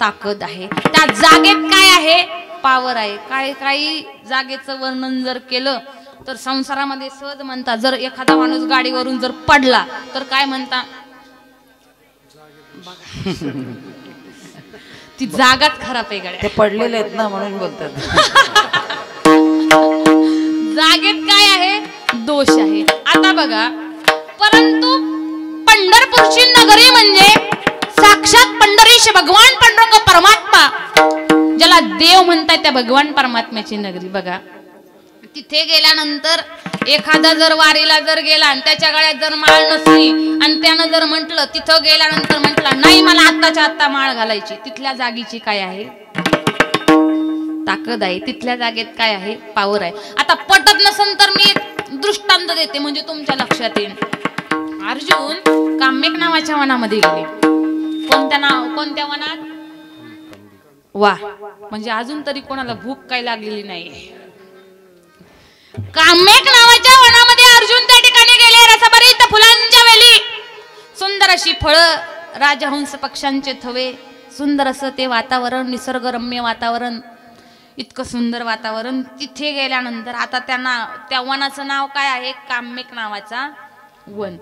ताकद आहे, त्या जागेत काय आहे, पावर आहे. काय काही जागेचं वर्णन जर केलं तर संसारामध्ये सहज म्हणता, जर एखादा माणूस गाडीवरून जर पडला तर काय म्हणता, ती जागाच खराब आहे गाड्या, ते पडलेले आहेत ना म्हणून बोलतात. जागेत काय आहे, दोष आहे. आता बघा, परंतु पंढरपूरची नगरी म्हणजे साक्षात पंढरीश भगवान पांडुरंग परमात्मा, ज्याला देव म्हणतात, त्या भगवान परमात्म्याची नगरी. बघा, तिथे गेल्यानंतर एखादा जर वारीला जर गेला आणि त्याच्या गळ्यात जर माळ नसली आणि त्यानं जर म्हटलं, तिथं गेल्यानंतर म्हटलं नाही मला आत्ताच्या आत्ता माळ घालायची, तिथल्या जागेची काय आहे, ताकद आहे. तिथल्या जागेत काय आहे, पावर आहे. आता पटत नसेल तर मी एक दृष्टांत देते म्हणजे तुमच्या लक्षात येईल. अर्जुन काम्यक नावाच्या वनामध्ये गेले. कोणत्या वनात, वा, म्हणजे अजून तरी कोणाला भूक काय लागलेली नाही. काम्यक नावाच्या वनामध्ये अर्जुन त्या ठिकाणी गेले. रसभरीत फुलांच्या वेली, सुंदर अशी फळं, राजहंस पक्ष्यांचे थवे, सुंदर असं ते वातावरण, निसर्गरम्य वातावरण, इतकं सुंदर वातावरण. तिथे गेल्यानंतर आता त्या वनाचं नाव काय आहे, काम्यक नावाचा वन.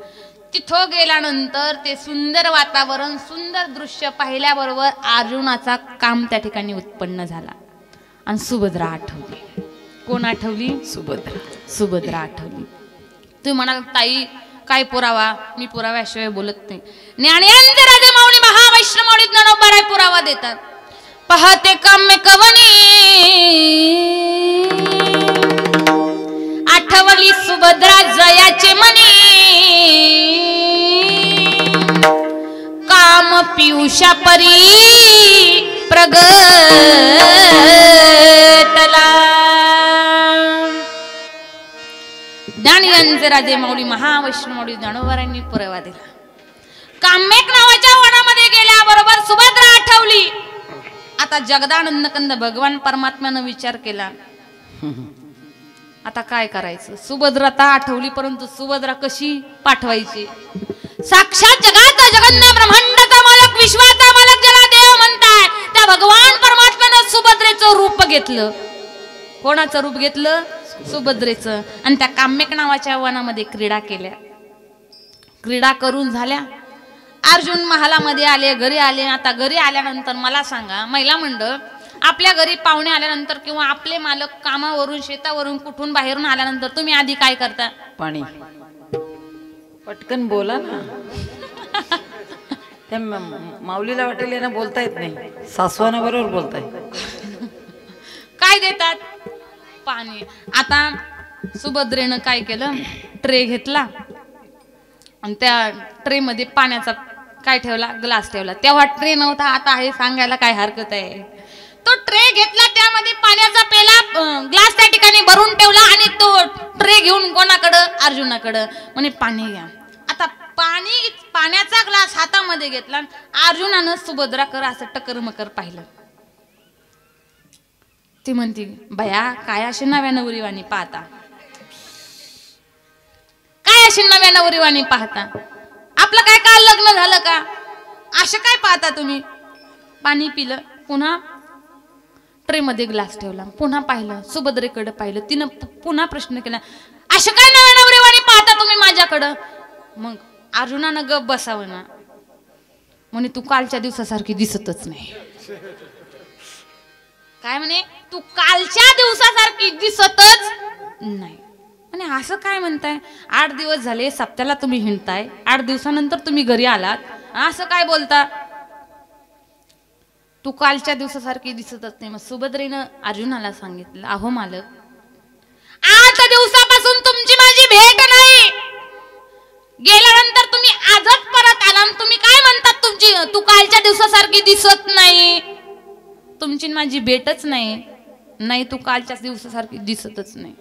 तिथं गेल्यानंतर ते सुंदर वातावरण, सुंदर दृश्य पाहिल्याबरोबर अर्जुनाचा काम त्या ठिकाणी उत्पन्न झाला आणि सुभद्रा आठवली. कोण आठवली, सुभद्रा आठवली. तुम्ही म्हणाल ताई काय पुरावा, मी पुराव्याशिवाय बोलत नाही. ज्ञानेंद्र राजे माऊली महावैष्णव माऊली ज्ञानोबा पुरावा देतात. पहाते काम्यक वनी आठवली सुभद्रा जयाचे मनी, काम पियुषा परी प्रगटला. ज्ञानेंद्र राजे माऊली महावैष्णव माऊली ज्ञानोबारांनी पुरावा दिला. काम्यक नावाच्या वनामध्ये गेल्याबरोबर सुभद्रा आठवली. आता जगदानंद कंद भगवान परमात्म्यानं विचार केला, आता काय करायचं. सुभद्रा तर आठवली, परंतु सुभद्रा कशी पाठवायची. साक्षात जगाचा जगन्नाथ ब्रह्मांडाचा मालक, विश्वाचा मालक, ज्याला देव म्हणतात, त्या भगवान परमात्म्यानं सुभद्रेचं रूप घेतलं. कोणाचं रूप घेतलं, सुभद्रेचं. आणि त्या काम्यक नावाच्या वनामध्ये क्रीडा केल्या. क्रीडा करून झाल्या, अर्जुन महालामध्ये आले, घरी आले. आता घरी आल्यानंतर मला सांगा, महिला मंडळ आपल्या घरी पाहुणे आल्यानंतर किंवा आपले मालक कामावरून, शेतावरून, कुठून बाहेरून आल्यानंतर तुम्ही आधी काय करता, पाणी. पटकन बोला ना. त्या माऊलीला वाटेल ना बोलता येत नाही, सासवाना बरोबर बोलताय. काय देतात, पाणी. आता सुभद्रेनं काय केलं, ट्रे घेतला आणि त्या ट्रे मध्ये पाण्याचा काय ठेवला, ग्लास ठेवला. तेव्हा ट्रे नव्हता, आता आहे सांगायला काय हरकत आहे. तो ट्रे घेतला, त्यामध्ये पाण्याचा पेला, ग्लास त्या ठिकाणी भरून ठेवला आणि तो ट्रे घेऊन कोणाकडं, अर्जुनाकडं, म्हणे पाणी घ्या. आता पाण्याचा ग्लास हातामध्ये घेतला. अर्जुनानं सुभद्राकर असं टकर मकर पाहिलं. ती म्हणती, बया काय अशी नव्या नवरीवाणी पाहता, काय अशी नव्या नवरीवाणी पाहता, आपलं काय काल लग्न झालं का, असं काय पाहता तुम्ही. पाणी पिलं, पुन्हा ट्रे मध्ये ग्लास ठेवला, पुन्हा पाहिलं, सुभद्रेकडे पाहिलं. तिनं पुन्हा प्रश्न केला, असं काय नव्या नवरीवाणी पाहता तुम्ही माझ्याकडं. मग अर्जुनानं गप बसावं ना, म्हणे तू कालच्या दिवसासारखी दिसतच नाही. काय म्हणे, तू कालच्या दिवसासारखी दिसतच नाही. आणि असं काय म्हणताय, 8 दिवस झाले सप्त्याला तुम्ही हिंडताय, 8 दिवसानंतर तुम्ही घरी आलात, असं काय बोलता, तू कालच्या दिवसासारखी दिसतच नाही. मग सुभद्रेनं अर्जुनाला सांगितलं, अहो मालक, 8 दिवसापासून तुमची माझी भेट नाही, गेल्यानंतर तुम्ही आजच परत आला, तुम्ही काय म्हणतात, तू कालच्या दिवसासारखी दिसत नाही, तुमची माझी भेटच नाही, नाही तू कालच्या दिवसासारखी दिसतच नाही.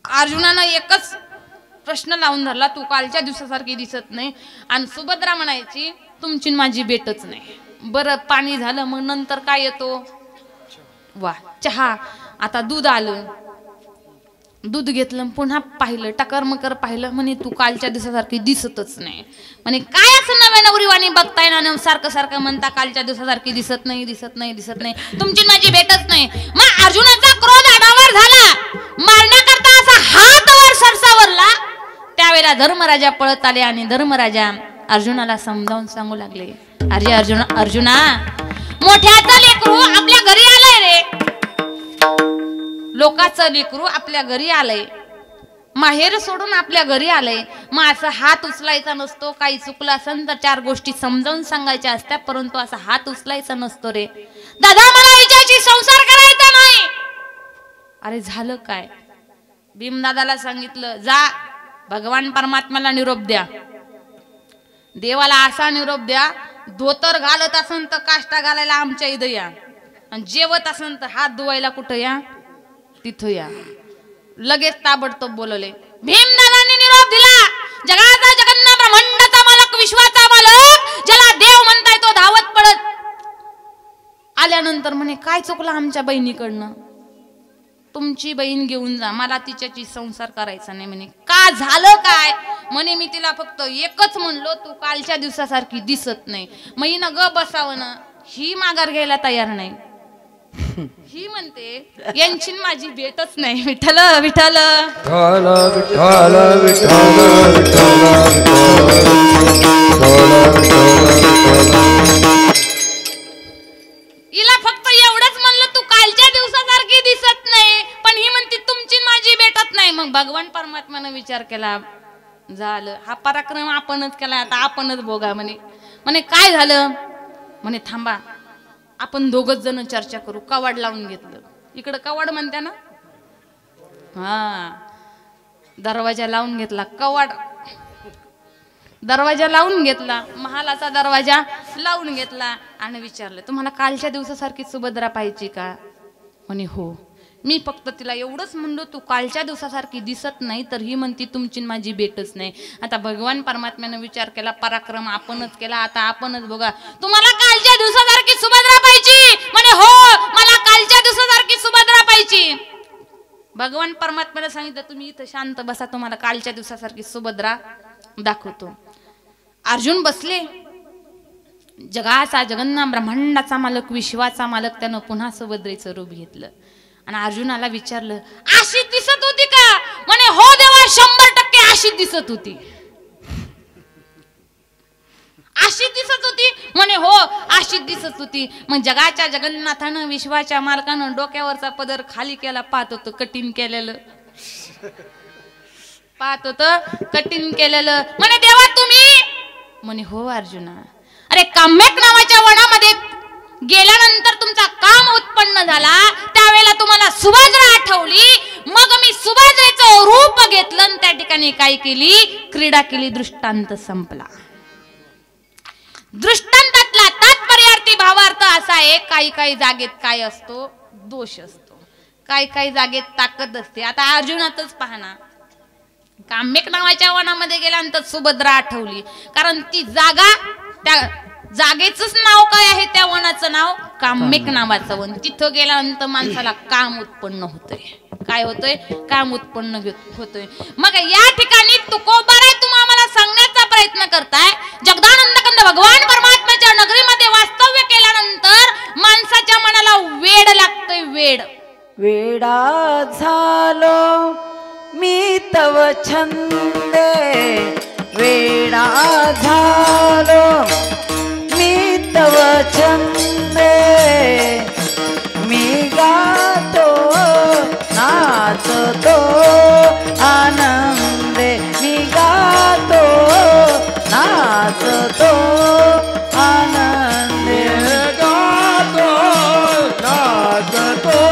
अर्जुनानं एकच प्रश्न लावून धरला, तू कालच्या दिवसासारखी दिसत नाही. आणि सुभद्रा म्हणायची, तुमची माझी भेटच नाही. बरं पाणी झालं, मग नंतर काय येतो, वा चहा. आता दूध आलं, दूध घेतलं पुन्हा पाहिलं टकरमकर पाहिलं म्हणे तू कालच्या दिवसासारखी दिसतच नाही म्हणे काय असं नव्या नवरीवाणी बघताय ना सारखं सारखं म्हणता कालच्या दिवसासारखी दिसत नाही दिसत नाही दिसत नाही तुमची माझी भेटच नाही मग अर्जुनाचा क्रोध आडावर झाला मारण्याकरता असा हात वर सरसावरला त्यावेळेला धर्मराजा पळत आले आणि धर्मराजा अर्जुनाला समजावून सांगू लागले अरे अर्जुना मोठ्याचं लेकरू आपल्या घरी आलंय रे लोकांचं लेकरू आपल्या घरी आलंय माहेर सोडून आपल्या घरी आलंय मग असं हात उचलायचा नसतो काही चुकलं असेल तर 4 गोष्टी समजावून सांगायच्या असत्या परंतु असा हात उचलायचा नसतो रे दादा मला हिच्याशी संसार करायचा नाही अरे झालं काय भीमदादाला सांगितलं जा भगवान परमात्म्याला निरोप द्या देवाला असा निरोप द्या धोतर घालत असन तर काष्टा घालायला आमच्या इथं या आणि जेवत असन तर हात धुवायला कुठं या तिथं या लगेच ताबडतोब बोलवले भीमदादांनी निरोप दिला जगाचा जगन्नाथ ब्रह्मांडाचा मालक विश्वाचा मालक ज्याला देव म्हणताय तो धावत पडत आल्यानंतर म्हणे काय चुकलं आमच्या बहिणीकडनं तुमची बहीण घेऊन जा मला तिच्याशी संसार करायचा नाही म्हणे का झालं काय म्हणे मी तिला फक्त एकच म्हणलो तू कालच्या दिवसासारखी दिसत नाही मग हिनं ग बसावं ना ही माघार घ्यायला तयार नाही ही म्हणते यांची माझी भेटच नाही विठ्ठल विठ्ठल हिला फक्त एवढंच म्हणलं तू कालच्या दिवसासारखी दिसत नाही पण ही म्हणते तुमची माझी भेटत नाही मग भगवान परमात्म्यानं विचार केला झालं हा पराक्रम आपणच केला आता आपणच भोगा म्हणे काय झालं म्हणे थांबा आपण दोघच जण चर्चा करू कवाड लावून घेतलं इकडं कवाड म्हणते ना हा दरवाजा लावून घेतला कवाड दरवाजा लावून घेतला महालाचा दरवाजा लावून घेतला आणि विचारलं तुम्हाला कालच्या दिवसासारखी सुभद्रा पाहिजे का म्हणे हो मी फक्त तिला एवढंच म्हणलो तू कालच्या दिवसासारखी दिसत नाही तर ही म्हणती तुमची माझी भेटच नाही आता भगवान परमात्म्यानं विचार केला पराक्रम आपणच केला आता आपणच बघा तुम्हाला कालच्या दिवसासारखी सुभद्रा पाहिजे म्हणे हो मला कालच्या दिवसासारखी सुभद्रा पाहिजे भगवान परमात्म्याला सांगितलं तुम्ही इथं शांत बसा तुम्हाला कालच्या दिवसासारखी सुभद्रा दाखवतो अर्जुन बसले जगाचा जगन्नाथ ब्रह्मांडाचा मालक विश्वाचा मालक त्यानं पुन्हा सुभद्रेचं रूप घेतलं आणि अर्जुनाला विचारलं अशीच दिसत होती का म्हणे हो देवा 100% अशीच दिसत होती अशीच दिसत होती म्हणे हो अशीच दिसत होती मग जगाच्या जगन्नाथानं विश्वाच्या मालकानं डोक्यावरचा पदर खाली केला पाहत होतं कठीण केलेलं पाहत होतं कठीण केलेलं म्हणे देवा तुम्ही म्हणे हो अर्जुना अरे काम्यक नावाच्या वनामध्ये गेल्यानंतर तुमचा काम उत्पन्न झाला त्यावेळेला तुम्हाला सुभद्रा आठवली मग मी सुभद्रेचं रूप घेतलं आणि त्या ठिकाणी काय केली क्रीडा केली दृष्टांत संपला दृष्टांतातला तात्पर्यार्थी भावार्थ असा आहे काही काही जागेत काय असतो दोष असतो काही काही जागेत ताकद असते आता अर्जुनातच पाहना काम्यक नावाच्या वनामध्ये गेल्यानंतर सुभद्रा आठवली कारण ती जागा त्या जागेचंच नाव काय आहे त्या वनाचं नाव काम्यक नावाचं वन तिथं गेल्यानंतर माणसाला काम उत्पन्न होतंय काय होतंय काम उत्पन्न होतोय मग या ठिकाणी तुकोबाराय तुम्ही आम्हाला सांगण्याचा प्रयत्न करताय जगदानंद कंद भगवान परमात्म्याच्या नगरीमध्ये वास्तव्य केल्यानंतर माणसाच्या मनाला वेड लागतोय वेड वेडा झालो मी तव छंदे वेडा झालो मी तव छंदे मी गातो नाचतो आनंदे मी गातो नाचतो आनंदे गातो नाचतो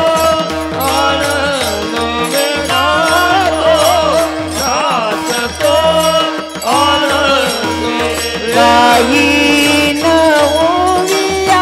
गायीन ओविया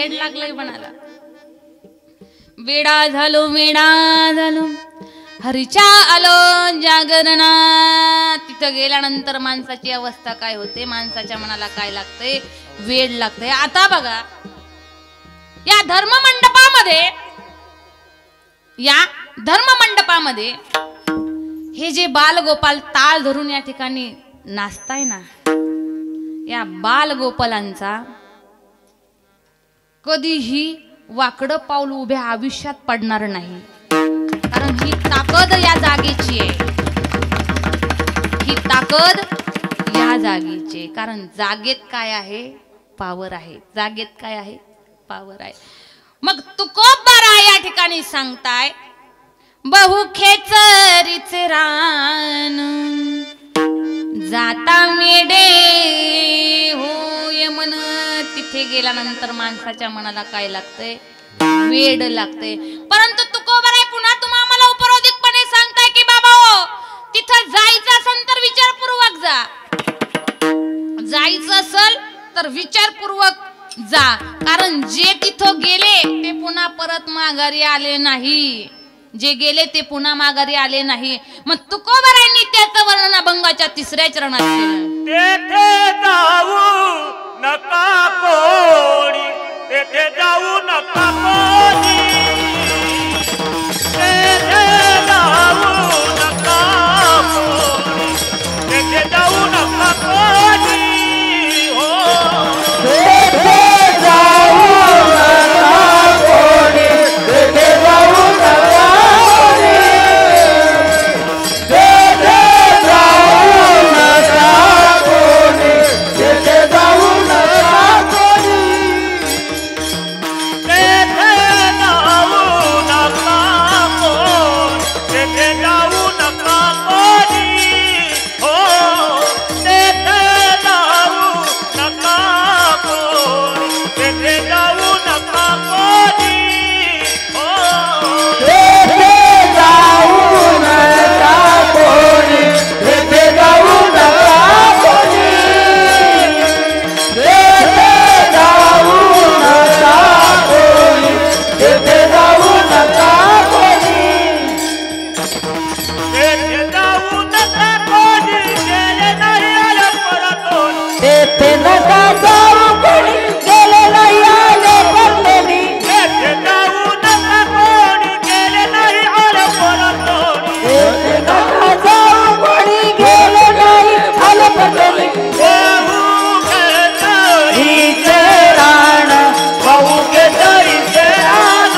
वेड लागलंय म्हणाला. वेडा झालो हरीच्या आलो जागरणा. तिथं गेल्यानंतर माणसाची अवस्था काय होते, माणसाच्या मनाला काय लागतंय, वेड लागतंय. आता बघा या धर्ममंडपामध्ये हे जे बालगोपाल ताळ धरून या ठिकाणी नाचताय ना, या बालगोपालांचा कधीही वाकडं पाऊल उभ्या आयुष्यात पडणार नाही. कारण ही ताकद या जागेची आहे, ही ताकद या जागेची. कारण जागेत काय आहे, पावर आहे. जागेत काय आहे, पावर आहे. मग तुकोबारा या ठिकाणी सांगताय, बहु खेचरीचे रान जाता मेडे होय मन. तिथे गेल्यानंतर माणसाच्या मनाला काय लागतंय, वेड लागतंय. परंतु तुकोबाराय पुन्हा तुम्ही आम्हाला उपरोधिकपणे सांगताय की बाबा हो, तिथं जायचं असेल तर विचारपूर्वक जा, जायचं असेल तर विचारपूर्वक जा. कारण जे तिथं गेले ते पुन्हा परत माघारी आले नाही, जे गेले ते पुन्हा माघारी आले नाही. मग तुकोबारायांनी त्याचं वर्णन अभंगाच्या 3ऱ्या चरणात केलं. तेथे जाऊ नका कोणी, तेथे जाऊ नका कोणी, तेथे जाऊ नका कोणी, तेथे जाऊ नका कोणी. हो तेथे जाऊ नका कोणी, तेथे जाऊ नका कोणी, तेथे जाऊ नका कोणी, तेथे जाऊ नका कोणी, तेथे जाऊ नका कोणी, तेथे जाऊ नका कोणी. हो तेथे जाऊ नका कोणी, तेथे जाऊ नका कोणी. हो तेथे जाऊ नका कोणी, तेथे जाऊ नका कोणी, तेथे जाऊ नका कोणी, तेथे जाऊ नका कोणी, तेथे जाऊ नका कोणी, गेले नाही आले परतोनी, तेथे नका जाऊ कोणी, गेले नाही आले परतोनी, तेथे जाऊ नका कोणी, गेले नाही आले परतोनी, तेथे नका जाऊ कोणी, गेले नाही आले परतोनी. बहु केसरीचे रान, बहु केसरीचे रान,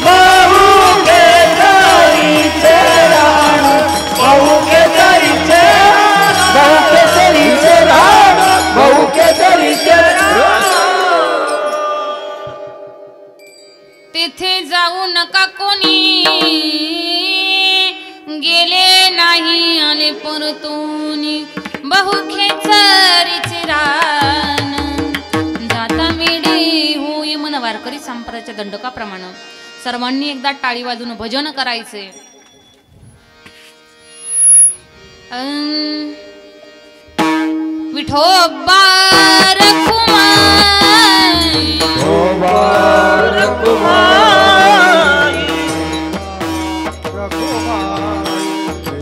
बहु केसरीचे रान, बहु केसरीचे रान, बहु केसरीचे रान, बहु केसरीचे रान. तेथे जाऊ नका कोणी, गेले नाही आले परतोनी. बहु खेचरीचे रान जाता मेडे होय मन. वारकरी संप्रदायाच्या दंडकाप्रमाणे सर्वांनी एकदा टाळी वाजून भजन करायचे. विठोबा रखुमाई, विठोबा रखुमाई,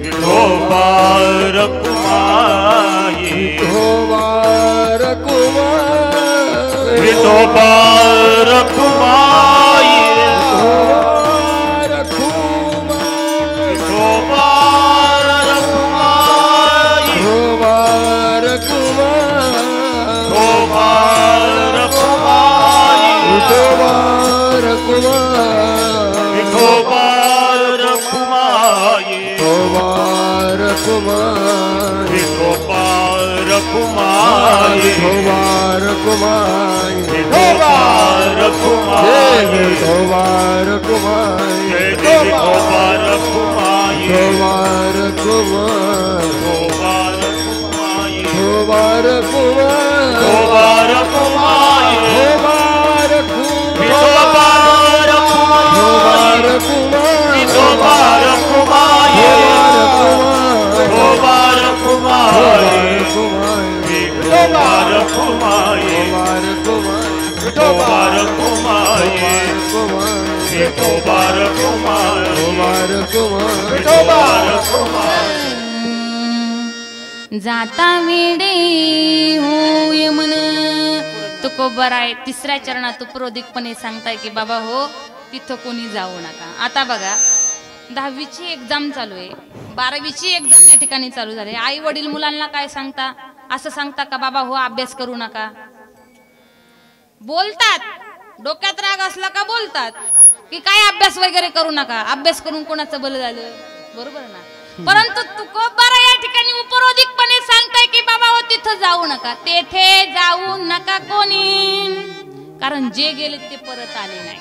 विठोबा रखुमाई, विठोबा रखुमाई, विठोबा रखुमाई, रखुमाई, विठोबा रखुमाई, विठोबा रखुमाई, विठोबा रखुमाई, विठोबा रखुमाई, विठोबा रखुमाई, विठोबा रखुमाई, विठोबा रखुमाई, विठोबा रखुमाई, विठोबा रखुमाई, विठोबा रखुमाई, विठोबा रखुमाई, रखुमाई, विठोबा रखुमाई विठोबा रखुमाई विठोबा रखुमाई जाता वेडे होय मन तुकोबरा आहे. तिसऱ्या चरणात उपरोधिकपणे सांगताय की बाबा हो तिथं कोणी जाऊ नका. आता बघा 10वीची एक्झाम चालू आहे, 12वीची एक्झाम या ठिकाणी चालू झाली. आई वडील मुलांना काय सांगता? असं सांगता का बाबा हो अभ्यास करू नका? बोलतात, डोक्यात राग असला का बोलतात की काय अभ्यास वगैरे करू नका. अभ्यास करून कोणाचं बल झालं? बरोबर ना. परंतु तुकोबारा या ठिकाणी उपरोधिकपणे सांगताय की बाबा हो तिथं जाऊ नका, तेथे जाऊ नका कोणी. कारण जे गेले ते परत आले नाही,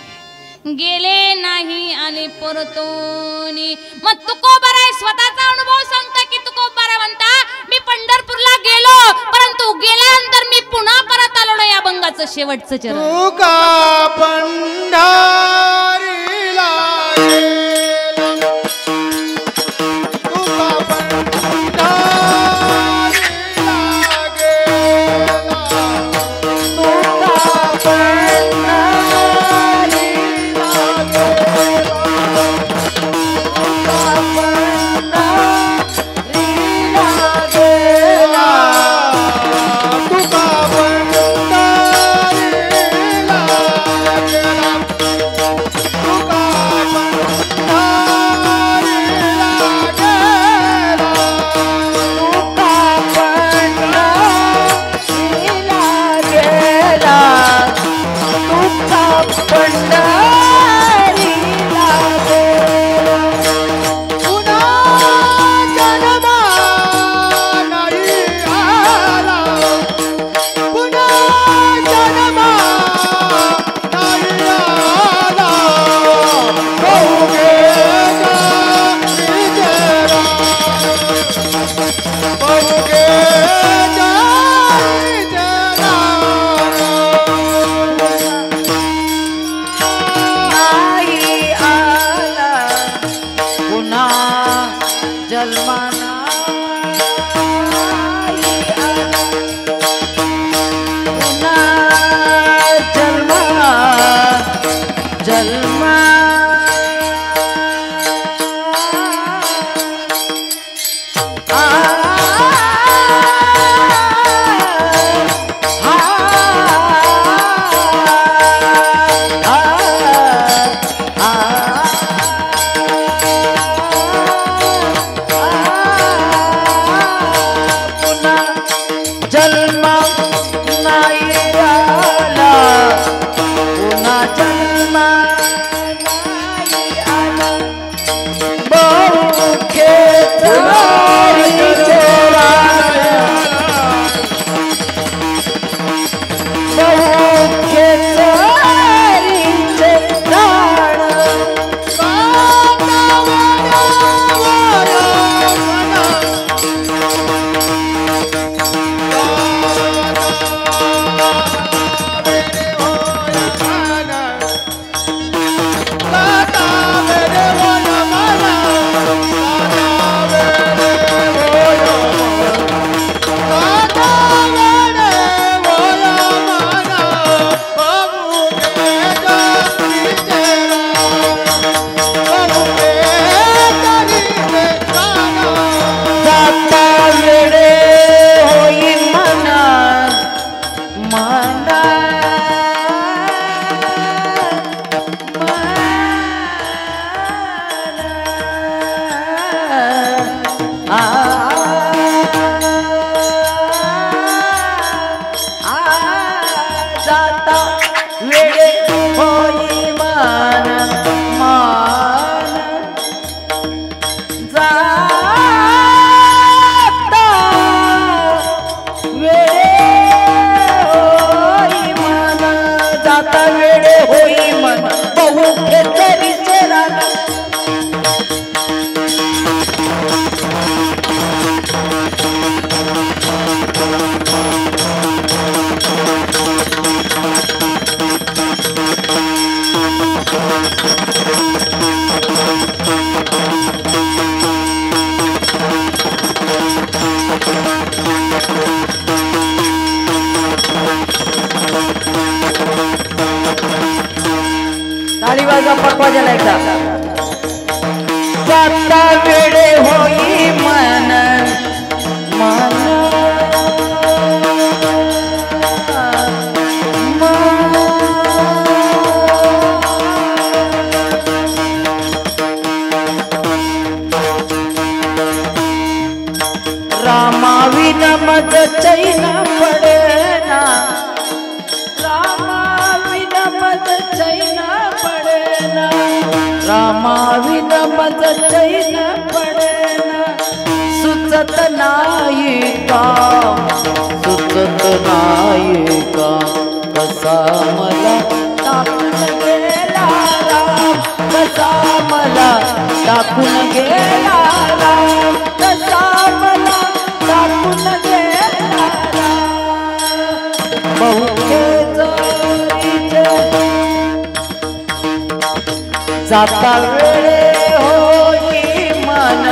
गेले नाही आले परतोनी. मग तुकोबारा स्वतःचा अनुभव सांगता की तुकोबारा म्हणता मी पंढरपूरला गेलो परंतु गेल्यानंतर मी पुन्हा परत आलो ना. या अभंगाचं शेवटचं चरण. तुका पंढरीला शिवाजीराव पटवाजाला एकदा जाता वेळे होई मन मन रामाविन मज चैन पडेना रामाविन मज चैन पडेना रामाविन मज चैन पडेना सुचत नाही का कसा मला टाकून गेला राम कसा मला टाकून गेला राम कसा मला टाकून गेला बहुतेच जाता वेळे होई मन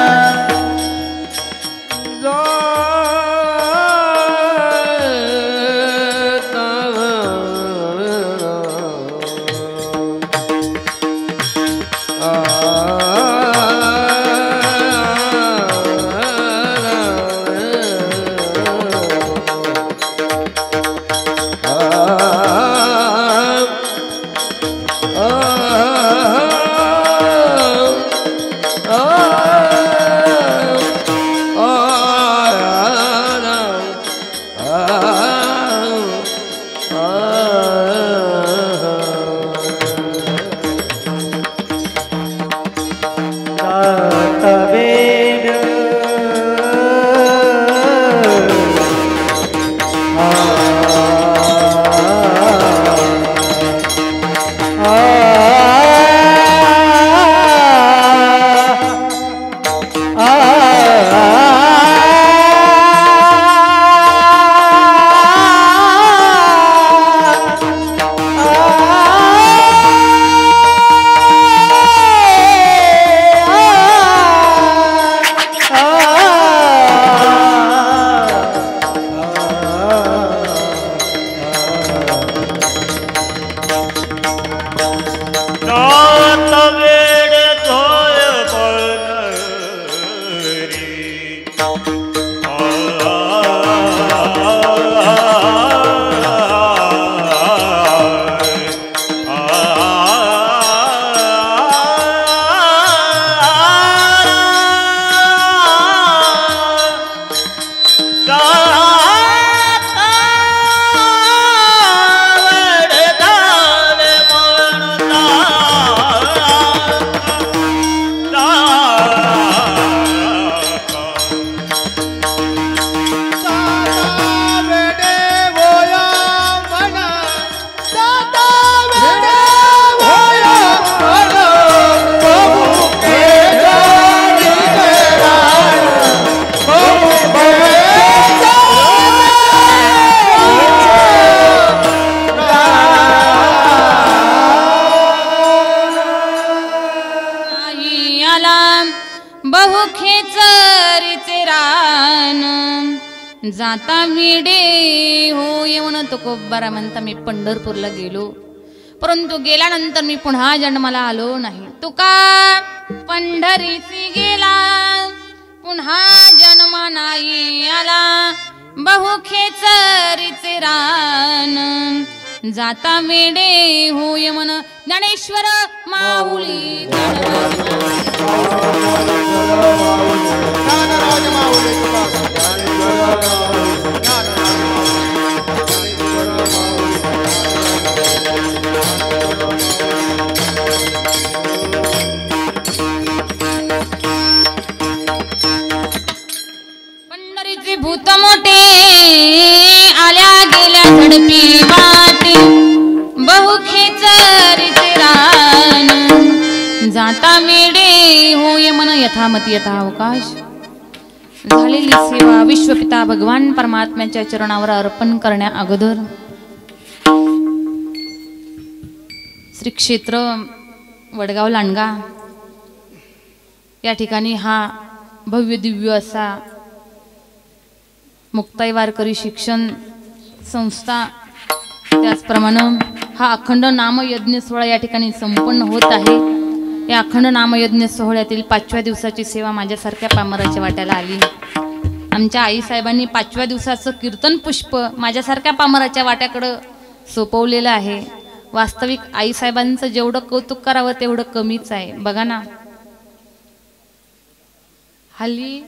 जाता विडे हो येऊन तुकोबारा म्हणता मी पंढरपूरला गेलो, परंतु गेल्यानंतर मी पुन्हा जन्माला आलो नाही. तुका पंढरीसी गेला पुन्हा जन्म नाही आला, बहु खेचरीचे रान जाता वेडे होय मन ज्ञानेश्वर माऊली. पंढरीचे भूत मोठे आल्या गेल्या झडपी वाटे, बहु खेचरीचे रान जाता वेडे होय मन यथामती यथा अवकाश. झालेली सेवा विश्वपिता भगवान परमात्म्याच्या चरणावर अर्पण करण्या अगोदर श्री क्षेत्र वडगाव लांडगा या ठिकाणी हा भव्य दिव्य असा मुक्ताई वारकरी शिक्षण संस्था, त्याचप्रमाणे हा अखंड नामयज्ञ सोहळा या ठिकाणी संपन्न होत आहे। या अखंड नामयज्ञ सोहळ्यातील 5व्या दिवसाची सेवा माझ्यासारख्या पामराच्या वाट्याला आली। आमच्या आईसाहेबांनी 5व्या दिवसाचं कीर्तन पुष्प माझ्यासारख्या पामराच्या वाट्याकडं सोपवलेलं आहे। वास्तविक आईसाहेबांचं जेवढं कौतुक करावं तेवढं कमीच आहे। बघा ना, हल्ली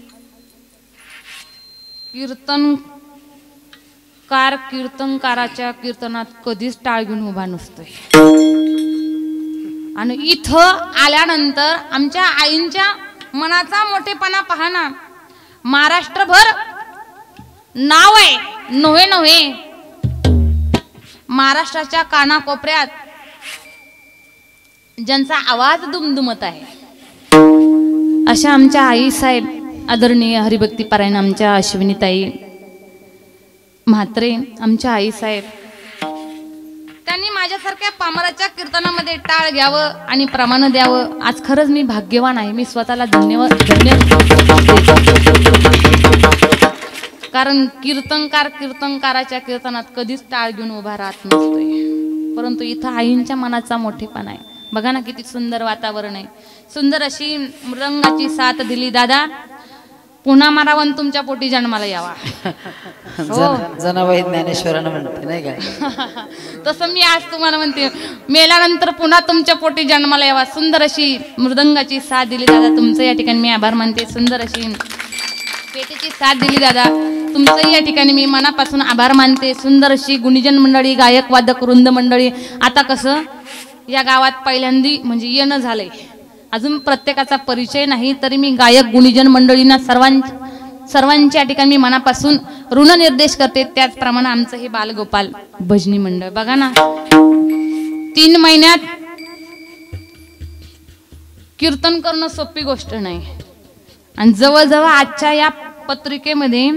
कीर्तनकाराच्या कीर्तनात कधीच टाळ घेऊन उभा नसतोय। आणि इथं आल्यानंतर आमच्या आईंच्या मनाचा मोठेपणा पहा ना। महाराष्ट्रभर नाव आहे, नव्हे महाराष्ट्राच्या कानाकोपऱ्यात ज्यांचा आवाज दुमदुमत आहे अशा आमच्या आई साहेब आदरणीय हरिभक्ती पारायण आमच्या अश्विनीताई म्हात्रे, आमच्या आई साहेब, त्यांनी माझ्यासारख्या पामराच्या कीर्तनामध्ये टाळ घ्यावं आणि प्रमाण द्यावं। आज खरंच मी भाग्यवान आहे। मी स्वतःला धन्य कारण कीर्तनकाराच्या कीर्तनात कधीच टाळ घेऊन उभा राहत नसतोय, परंतु इथं आईंच्या मनाचा मोठेपणा आहे। बघा ना किती सुंदर वातावरण आहे। सुंदर अशी मृदंगाची साथ दिली। दादा पुन्हा मारावन तुमच्या पोटी जन्माला यावा। जनाबाई ज्ञानेश्वरानं म्हणते नाही का? तसं मी आज तुम्हाला म्हणते, मेल्यानंतर पुन्हा तुमच्या पोटी जन्माला यावा। सुंदर अशी मृदंगाची साथ दिली दादा, तुमचं या ठिकाणी मी आभार मानते। सुंदर अशी पेटीची साथ दिली दादा, तुमचं या ठिकाणी मी मनापासून आभार मानते। सुंदर अशी गुणीजन मंडळी, गायक वादक वृंद मंडळी। आता कसं या गावात पहिल्यांदी म्हणजे येणं झालंय, अजून प्रत्येकाचा परिचय नाही, तरी मी गायक गुणीजन मंडळींना सर्वांच्या ठिकाणी मी मनापासून ऋणनिर्देश करते। त्याचप्रमाणे आमचं हे बालगोपाल भजनी मंडळ बघा ना, 3 महिन्यात कीर्तन करणं सोपी गोष्ट नाही। आणि जवळजवळ आजच्या या पत्रिकेमध्ये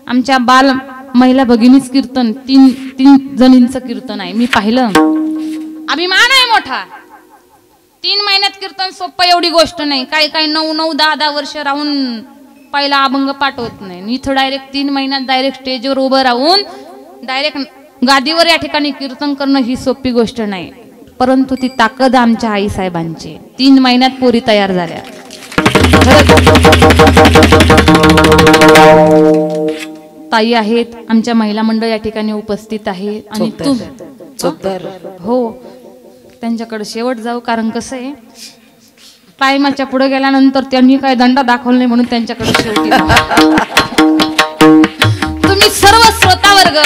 आमच्या बाल महिला भगिनीच कीर्तन तीन जणींचं कीर्तन आहे। मी पाहिलं, अभिमान आहे मोठा। 3 महिन्यात कीर्तन सोपं एवढी गोष्ट नाही। काही 9-9, 10-10 वर्ष राहून पहिला अभंग पाठ होत नाही। इथं डायरेक्ट 3 महिन्यात डायरेक्ट स्टेजवर उभं राहून डायरेक्ट गादीवर या ठिकाणी कीर्तन करणं ही सोपी गोष्ट नाही, परंतु ती ताकद आमच्या आई साहेबांची। 3 महिन्यात पोरी तयार झाल्या। ताई आहेत, आमच्या महिला मंडळ या ठिकाणी उपस्थित आहे। आणि हो, त्यांच्याकडे शेवट जाऊ, कारण कसं आहे टायमाच्या पुढे गेल्यानंतर त्यांनी काय दंडा दाखवला नाही म्हणून त्यांच्याकडे शेवटी तुम्ही सर्व श्रोता वर्ग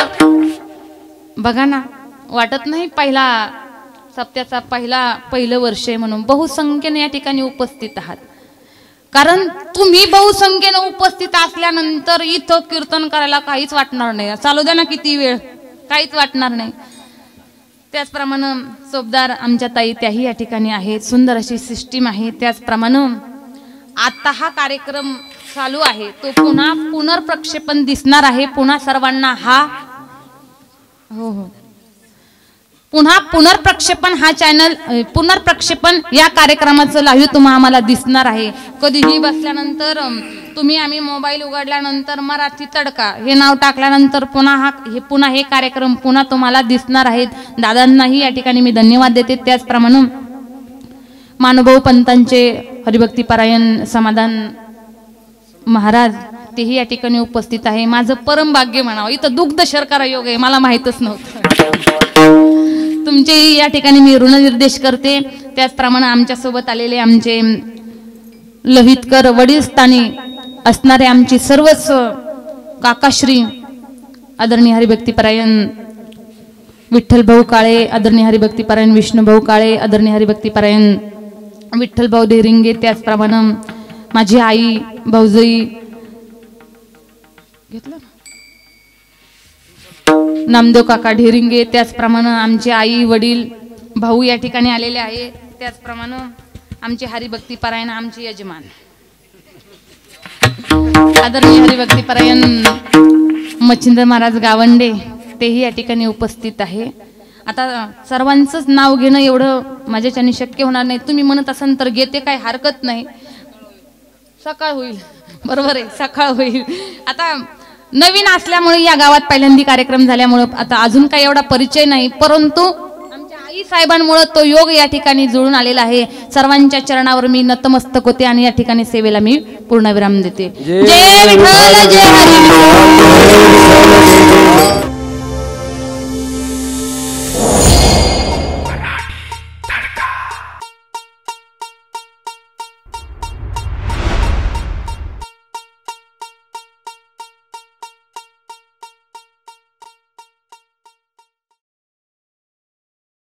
बघा ना, वाटत नाही पहिला सप्त्याचा पहिलं वर्ष आहे म्हणून बहुसंख्येने या ठिकाणी उपस्थित आहात। कारण तुम्ही बहुसंख्येने उपस्थित असल्यानंतर इथं कीर्तन करायला काहीच वाटणार नाही। चालू द्या ना किती वेळ, काहीच वाटणार नाही। त्याचप्रमाणे सोबदार आमच्या ताई त्याही या ठिकाणी आहेत। सुंदर अशी सिस्टीम आहे। त्याचप्रमाणे आता हा कार्यक्रम चालू आहे तो पुन्हा पुनर्प्रक्षेपण दिसणार आहे। पुन्हा सर्वांना हा पुन्हा पुनर्प्रक्षेपण हा चॅनल पुनर्प्रक्षेपण या कार्यक्रमाचं लाईव्ह तुम्हाला आम्हाला दिसणार आहे। कधीही बसल्यानंतर तुम्ही आम्ही मोबाईल उघडल्यानंतर मराठी तडका हे नाव टाकल्यानंतर पुन्हा हे कार्यक्रम पुन्हा तुम्हाला दिसणार आहेत। दादांनाही या ठिकाणी मी धन्यवाद देते। त्याचप्रमाणे मानुभाऊ पंतांचे हरिभक्ती पारायण समाधान महाराज तेही या ठिकाणी उपस्थित आहे। माझं परम भाग्य म्हणावं, इथं दुग्ध शर्करा योग आहे, मला माहीतच नव्हतं। तुमचेही या ठिकाणी मी ऋणनिर्देश करते। त्याचप्रमाणे आमच्या सोबत आलेले आमचे लहितकर वडील स्थानी असणारे आमची सर्वच काकाश्री आदरणीय हरिभक्ती पारायण विठ्ठल भाऊ काळे, आदरणीय हरिभक्ती पारायण विष्णू भाऊ काळे, आदरणीय हरिभक्ती पारायण विठ्ठल भाऊ देरिंगे, त्याचप्रमाणे माझी आई भाऊजाई घेतलं नामदेव काका ढेरिंगे, त्याचप्रमाणे आमचे आई वडील भाऊ या ठिकाणी आलेले आहे। त्याचप्रमाणे आमचे हरिभक्ती पारायण आमचे यजमान आदरणीय हरिभक्ती पारायण मच्छिंद्र महाराज गावंडे तेही या ठिकाणी उपस्थित आहे। आता सर्वांचंच नाव घेणं एवढं माझ्याच्याने शक्य होणार नाही। तुम्ही म्हणत असाल तर घेते, काही हरकत नाही, सकाळ होईल, बरोबर आहे, सकाळ होईल। आता नवीन असल्यामुळे या गावात पहिल्यांदा कार्यक्रम झाल्यामुळे आता अजून काही एवढा परिचय नाही, परंतु आमच्या साहेबांमुळे तो योग या ठिकाणी जुळून आलेला आहे. सर्वांच्या चरणावर मी नतमस्तक होते आणि या ठिकाणी सेवेला मी पूर्णविराम देते. जय विठ्ठल जय हरी.